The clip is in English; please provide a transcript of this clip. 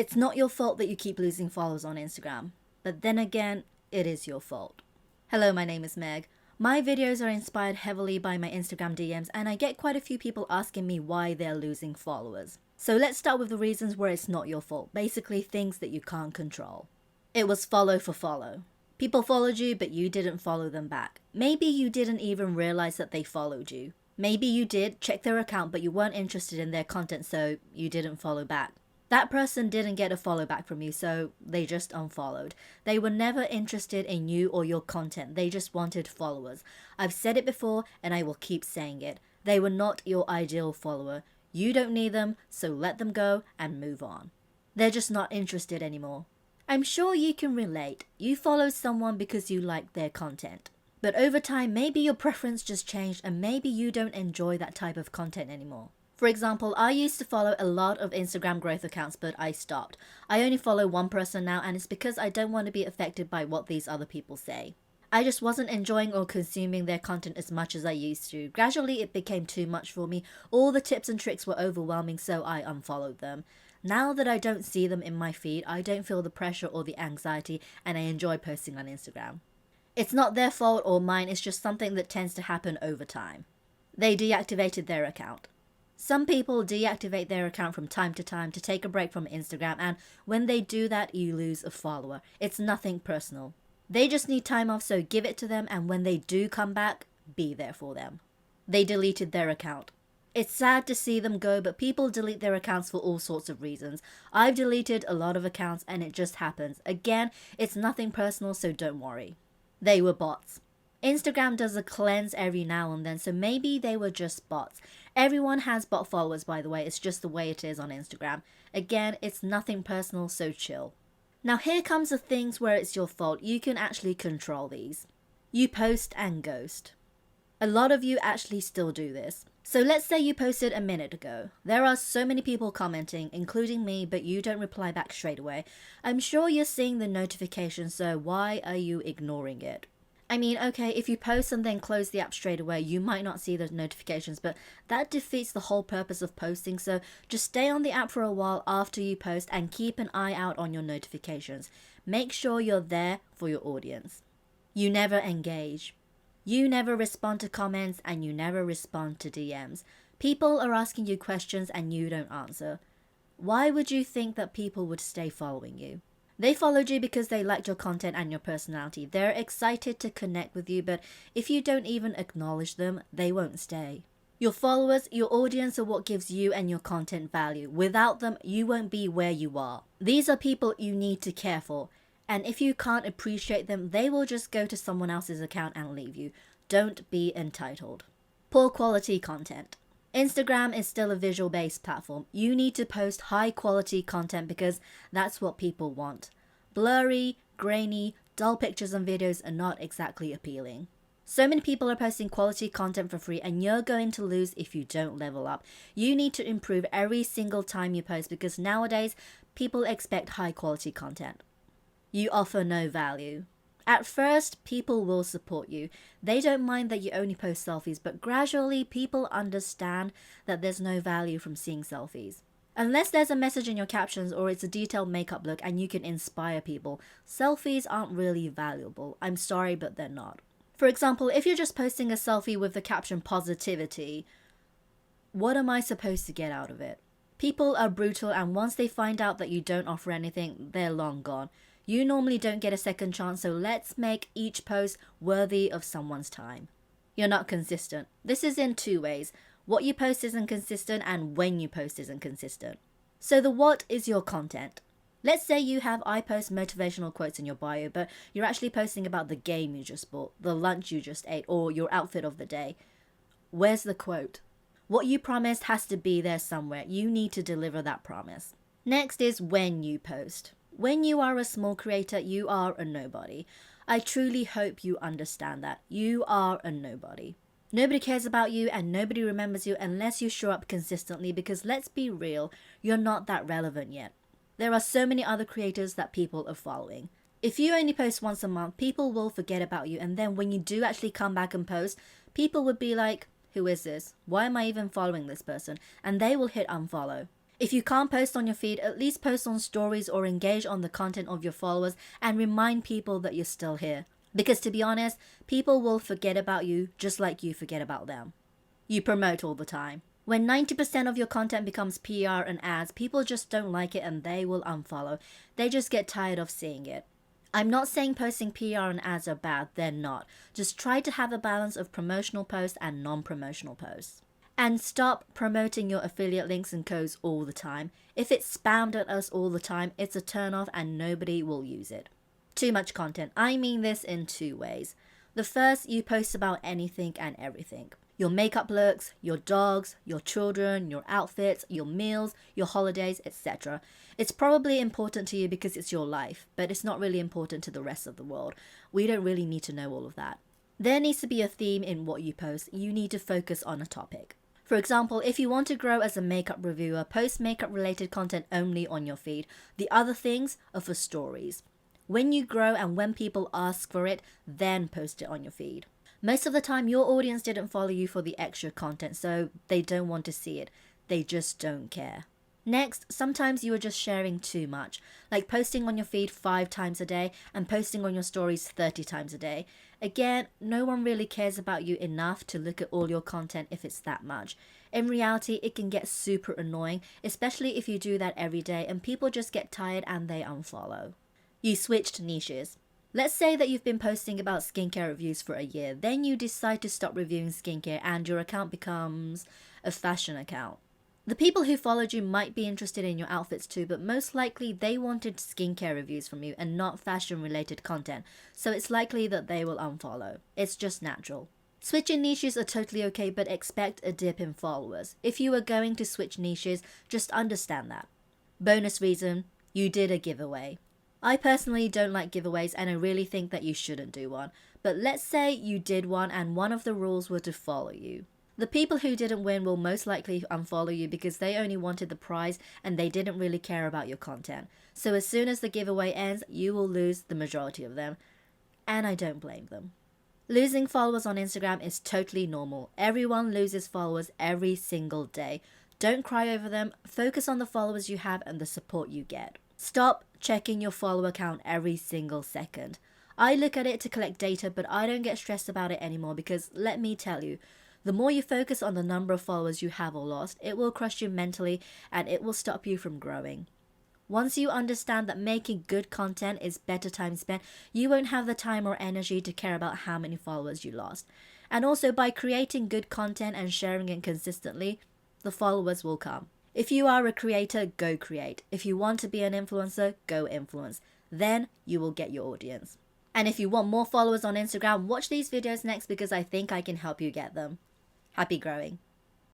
It's not your fault that you keep losing followers on Instagram, but then again, it is your fault. Hello, my name is Meg. My videos are inspired heavily by my Instagram DMs, and I get quite a few people asking me why they're losing followers. So let's start with the reasons where it's not your fault, basically things that you can't control. It was follow for follow. People followed you, but you didn't follow them back. Maybe you didn't even realize that they followed you. Maybe you did check their account, but you weren't interested in their content, so you didn't follow back. That person didn't get a follow back from you, so they just unfollowed. They were never interested in you or your content. They just wanted followers. I've said it before and I will keep saying it. They were not your ideal follower. You don't need them, so let them go and move on. They're just not interested anymore. I'm sure you can relate. You followed someone because you liked their content. But over time, maybe your preference just changed and maybe you don't enjoy that type of content anymore. For example, I used to follow a lot of Instagram growth accounts, but I stopped. I only follow one person now, and it's because I don't want to be affected by what these other people say. I just wasn't enjoying or consuming their content as much as I used to. Gradually, it became too much for me. All the tips and tricks were overwhelming, so I unfollowed them. Now that I don't see them in my feed, I don't feel the pressure or the anxiety, and I enjoy posting on Instagram. It's not their fault or mine, it's just something that tends to happen over time. They deactivated their account. Some people deactivate their account from time to time to take a break from Instagram, and when they do that, you lose a follower. It's nothing personal. They just need time off, so give it to them, and when they do come back, be there for them. They deleted their account. It's sad to see them go, but people delete their accounts for all sorts of reasons. I've deleted a lot of accounts and it just happens. Again, it's nothing personal, so don't worry. They were bots. Instagram does a cleanse every now and then, so maybe they were just bots. Everyone has bot followers, by the way, it's just the way it is on Instagram. Again, it's nothing personal, so chill. Now here comes the things where it's your fault. You can actually control these. You post and ghost. A lot of you actually still do this. So let's say you posted a minute ago. There are so many people commenting, including me, but you don't reply back straight away. I'm sure you're seeing the notification, so why are you ignoring it? I mean, okay, if you post and then close the app straight away, you might not see the notifications, but that defeats the whole purpose of posting, so just stay on the app for a while after you post and keep an eye out on your notifications. Make sure you're there for your audience. You never engage. You never respond to comments and you never respond to DMs. People are asking you questions and you don't answer. Why would you think that people would stay following you? They followed you because they liked your content and your personality. They're excited to connect with you, but if you don't even acknowledge them, they won't stay. Your followers, your audience are what gives you and your content value. Without them, you won't be where you are. These are people you need to care for. And if you can't appreciate them, they will just go to someone else's account and leave you. Don't be entitled. Poor quality content. Instagram is still a visual-based platform. You need to post high-quality content because that's what people want. Blurry, grainy, dull pictures and videos are not exactly appealing. So many people are posting quality content for free and you're going to lose if you don't level up. You need to improve every single time you post because nowadays people expect high-quality content. You offer no value. At first, people will support you. They don't mind that you only post selfies, but gradually people understand that there's no value from seeing selfies. Unless there's a message in your captions or it's a detailed makeup look and you can inspire people, selfies aren't really valuable. I'm sorry, but they're not. For example, if you're just posting a selfie with the caption positivity, what am I supposed to get out of it? People are brutal and once they find out that you don't offer anything, they're long gone. You normally don't get a second chance, so let's make each post worthy of someone's time. You're not consistent. This is in two ways. What you post isn't consistent and when you post isn't consistent. So the what is your content? Let's say you have I post motivational quotes in your bio, but you're actually posting about the game you just bought, the lunch you just ate, or your outfit of the day. Where's the quote? What you promised has to be there somewhere. You need to deliver that promise. Next is when you post. When you are a small creator, you are a nobody. I truly hope you understand that. You are a nobody. Nobody cares about you and nobody remembers you unless you show up consistently because let's be real, you're not that relevant yet. There are so many other creators that people are following. If you only post once a month, people will forget about you and then when you do actually come back and post, people would be like, who is this? Why am I even following this person? And they will hit unfollow. If you can't post on your feed, at least post on stories or engage on the content of your followers and remind people that you're still here. Because to be honest, people will forget about you just like you forget about them. You promote all the time. When 90% of your content becomes PR and ads, people just don't like it and they will unfollow. They just get tired of seeing it. I'm not saying posting PR and ads are bad, they're not. Just try to have a balance of promotional posts and non-promotional posts. And stop promoting your affiliate links and codes all the time. If it's spammed at us all the time, it's a turn off and nobody will use it. Too much content. I mean this in two ways. The first, you post about anything and everything. Your makeup looks, your dogs, your children, your outfits, your meals, your holidays, etc. It's probably important to you because it's your life, but it's not really important to the rest of the world. We don't really need to know all of that. There needs to be a theme in what you post. You need to focus on a topic. For example, if you want to grow as a makeup reviewer, post makeup related content only on your feed. The other things are for stories. When you grow and when people ask for it, then post it on your feed. Most of the time, your audience didn't follow you for the extra content, so they don't want to see it. They just don't care. Next, sometimes you are just sharing too much, like posting on your feed 5 times a day and posting on your stories 30 times a day. Again, no one really cares about you enough to look at all your content if it's that much. In reality, it can get super annoying, especially if you do that every day and people just get tired and they unfollow. You switched niches. Let's say that you've been posting about skincare reviews for a year, then you decide to stop reviewing skincare and your account becomes a fashion account. The people who followed you might be interested in your outfits too, but most likely they wanted skincare reviews from you and not fashion related content, so it's likely that they will unfollow. It's just natural. Switching niches are totally okay, but expect a dip in followers. If you are going to switch niches, just understand that. Bonus reason, you did a giveaway. I personally don't like giveaways and I really think that you shouldn't do one. But let's say you did one and one of the rules were to follow you. The people who didn't win will most likely unfollow you because they only wanted the prize and they didn't really care about your content. So as soon as the giveaway ends, you will lose the majority of them. And I don't blame them. Losing followers on Instagram is totally normal. Everyone loses followers every single day. Don't cry over them. Focus on the followers you have and the support you get. Stop checking your follower count every single second. I look at it to collect data, but I don't get stressed about it anymore because let me tell you, the more you focus on the number of followers you have or lost, it will crush you mentally and it will stop you from growing. Once you understand that making good content is better time spent, you won't have the time or energy to care about how many followers you lost. And also by creating good content and sharing it consistently, the followers will come. If you are a creator, go create. If you want to be an influencer, go influence. Then you will get your audience. And if you want more followers on Instagram, watch these videos next because I think I can help you get them. Happy growing.